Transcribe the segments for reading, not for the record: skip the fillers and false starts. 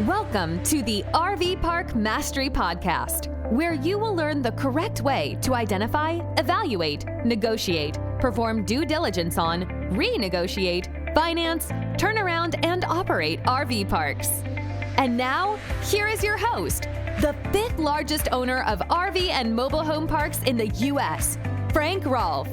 Welcome to the RV Park Mastery Podcast, where you will learn the correct way to identify, evaluate, negotiate, perform due diligence on, renegotiate, finance, turn around, and operate RV parks. And now, here is your host, the fifth largest owner of RV and mobile home parks in the U.S., Frank Rolfe.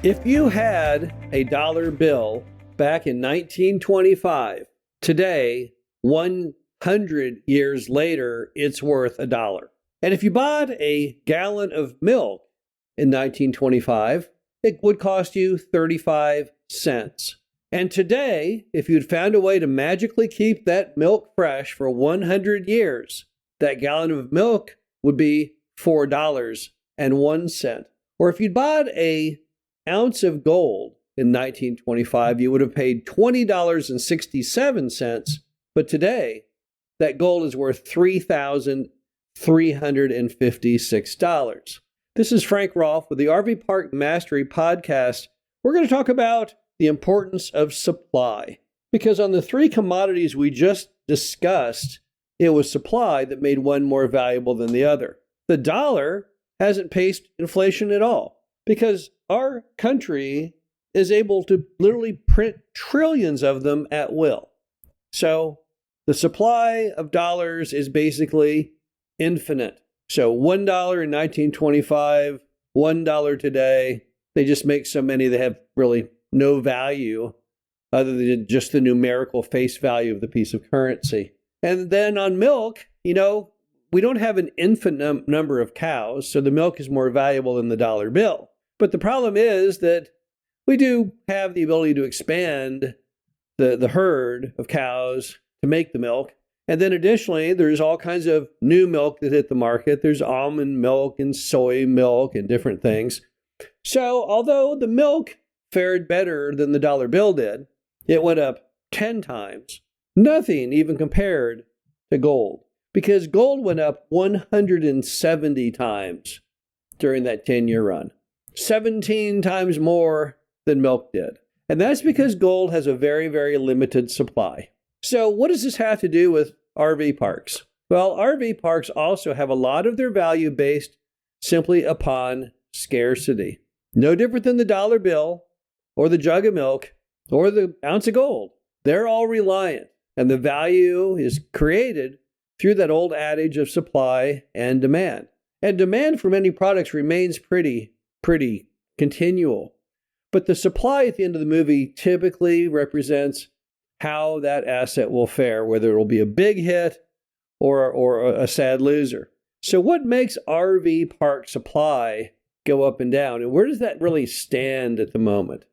If you had a dollar bill back in 1925, today, 100 years later, it's worth $1. And if you bought a gallon of milk in 1925, it would cost you 35 cents. And today, if you'd found a way to magically keep that milk fresh for 100 years, that gallon of milk would be $4.01. Or if you'd bought a ounce of gold in 1925, you would have paid $20.67, but today, that gold is worth $3,356. This is Frank Rolfe with the RV Park Mastery Podcast. We're going to talk about the importance of supply, because on the three commodities we just discussed, it was supply that made one more valuable than the other. The dollar hasn't paced inflation at all, because our country is able to literally print trillions of them at will. So the supply of dollars is basically infinite. So $1 in 1925, $1 today, they just make so many that have really no value other than just the numerical face value of the piece of currency. And then on milk, we don't have an infinite number of cows, so the milk is more valuable than the dollar bill. But the problem is that we do have the ability to expand the herd of cows to make the milk. And then additionally, there's all kinds of new milk that hit the market. There's almond milk and soy milk and different things. So although the milk fared better than the dollar bill did, it went up 10 times. Nothing even compared to gold, because gold went up 170 times during that 10-year run. 17 times more than milk did. And that's because gold has a very, very limited supply. So what does this have to do with RV parks? Well, RV parks also have a lot of their value based simply upon scarcity. No different than the dollar bill or the jug of milk or the ounce of gold. They're all reliant, and the value is created through that old adage of supply and demand. And demand for many products remains pretty continual. But the supply at the end of the movie typically represents how that asset will fare, whether it will be a big hit or a sad loser. So what makes RV park supply go up and down? And where does that really stand at the moment?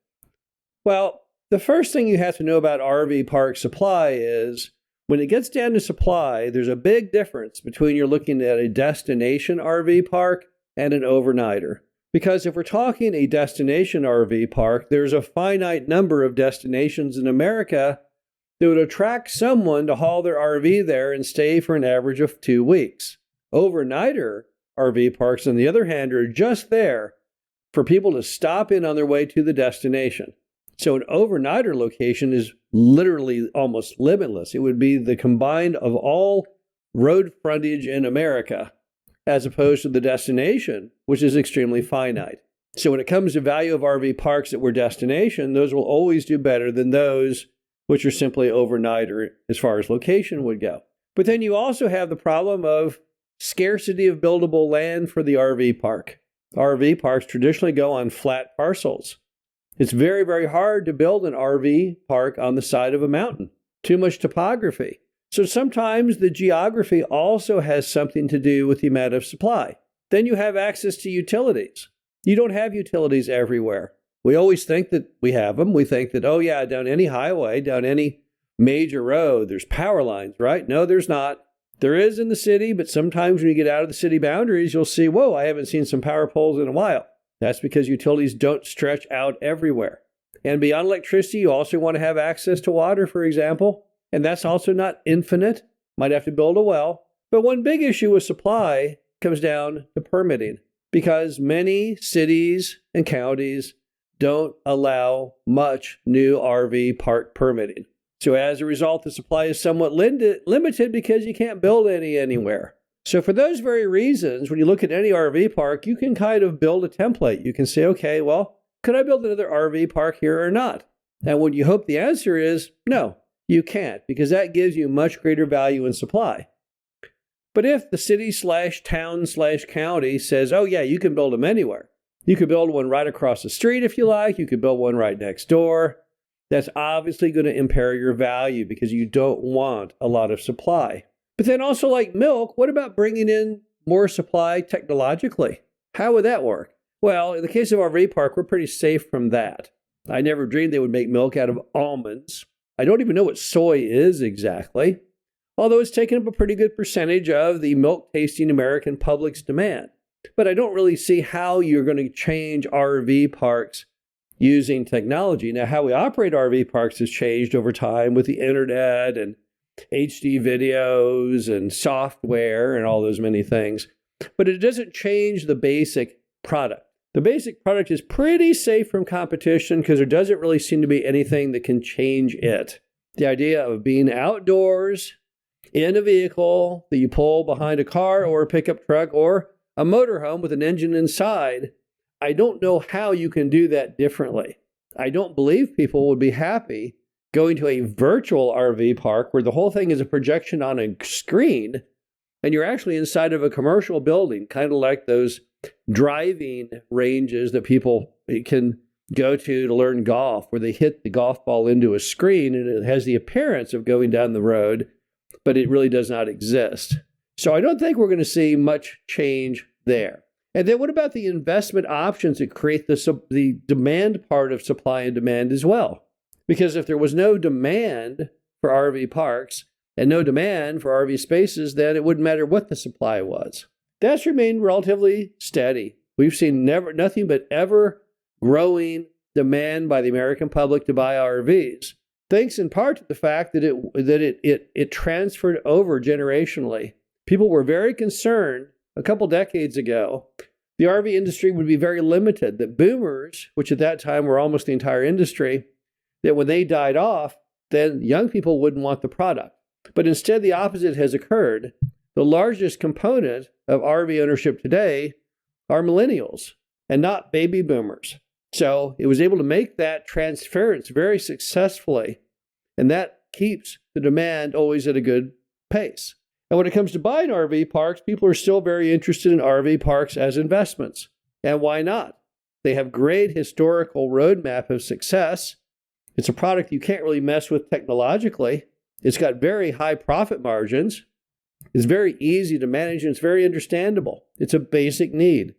Well, the first thing you have to know about RV park supply is when it gets down to supply, there's a big difference between you're looking at a destination RV park and an overnighter. Because if we're talking a destination RV park, there's a finite number of destinations in America that would attract someone to haul their RV there and stay for an average of 2 weeks. Overnighter RV parks, on the other hand, are just there for people to stop in on their way to the destination. So an overnighter location is literally almost limitless. It would be the combined of all road frontage in America, as opposed to the destination, which is extremely finite. So when it comes to value of RV parks that were destination, those will always do better than those which are simply overnighter as far as location would go. But then you also have the problem of scarcity of buildable land for the RV park. RV parks traditionally go on flat parcels. It's very, very hard to build an RV park on the side of a mountain. Too much topography. So sometimes the geography also has something to do with the amount of supply. Then you have access to utilities. You don't have utilities everywhere. We always think that we have them. We think that, down any highway, down any major road, there's power lines, right? No, there's not. There is in the city, but sometimes when you get out of the city boundaries, you'll see, I haven't seen some power poles in a while. That's because utilities don't stretch out everywhere. And beyond electricity, you also want to have access to water, for example. And that's also not infinite. Might have to build a well. But one big issue with supply comes down to permitting, because many cities and counties don't allow much new RV park permitting. So as a result, the supply is somewhat limited because you can't build any anywhere. So for those very reasons, when you look at any RV park, you can kind of build a template. You can say, okay, well, could I build another RV park here or not? And when you hope the answer is no, you can't, because that gives you much greater value in supply. But if the city/town/county says, oh yeah, you can build them anywhere. You could build one right across the street if you like. You could build one right next door. That's obviously going to impair your value because you don't want a lot of supply. But then also like milk, what about bringing in more supply technologically? How would that work? Well, in the case of our RV park, we're pretty safe from that. I never dreamed they would make milk out of almonds. I don't even know what soy is exactly, although it's taken up a pretty good percentage of the milk-tasting American public's demand. But I don't really see how you're going to change RV parks using technology. Now, how we operate RV parks has changed over time with the internet and HD videos and software and all those many things. But it doesn't change the basic product. The basic product is pretty safe from competition because there doesn't really seem to be anything that can change it. The idea of being outdoors in a vehicle that you pull behind a car or a pickup truck or a motorhome with an engine inside, I don't know how you can do that differently. I don't believe people would be happy going to a virtual RV park where the whole thing is a projection on a screen and you're actually inside of a commercial building, kind of like those driving ranges that people can go to learn golf, where they hit the golf ball into a screen and it has the appearance of going down the road, but it really does not exist. So I don't think we're going to see much change there. And then what about the investment options that create the demand part of supply and demand as well? Because if there was no demand for RV parks and no demand for RV spaces, then it wouldn't matter what the supply was. That's remained relatively steady. We've seen nothing but ever growing demand by the American public to buy RVs, thanks in part to the fact that it transferred over generationally. People were very concerned a couple decades ago the RV industry would be very limited, that boomers, which at that time were almost the entire industry, that when they died off, then young people wouldn't want the product. But instead, the opposite has occurred. The largest component of RV ownership today are millennials and not baby boomers. So it was able to make that transference very successfully, and that keeps the demand always at a good pace. And when it comes to buying RV parks, people are still very interested in RV parks as investments. And why not? They have great historical roadmap of success. It's a product you can't really mess with technologically. It's got very high profit margins. It's very easy to manage, and it's very understandable. It's a basic need.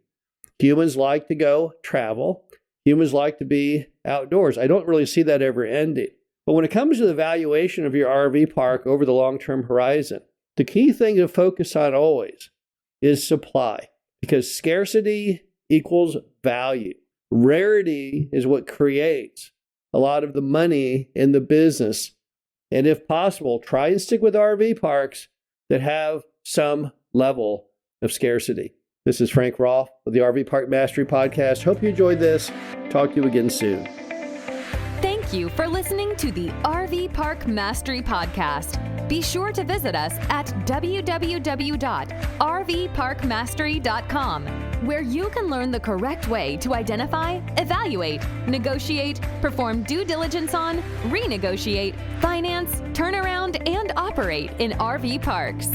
Humans like to go travel. Humans like to be outdoors. I don't really see that ever ending. But when it comes to the valuation of your RV park over the long-term horizon, the key thing to focus on always is supply, because scarcity equals value. Rarity is what creates a lot of the money in the business. And if possible, try and stick with RV parks that have some level of scarcity. This is Frank Rolfe with the RV Park Mastery Podcast. Hope you enjoyed this. Talk to you again soon. Thank you for listening to the RV Park Mastery Podcast. Be sure to visit us at www.rvparkmastery.com, where you can learn the correct way to identify, evaluate, negotiate, perform due diligence on, renegotiate, finance, turn around, and operate in RV parks.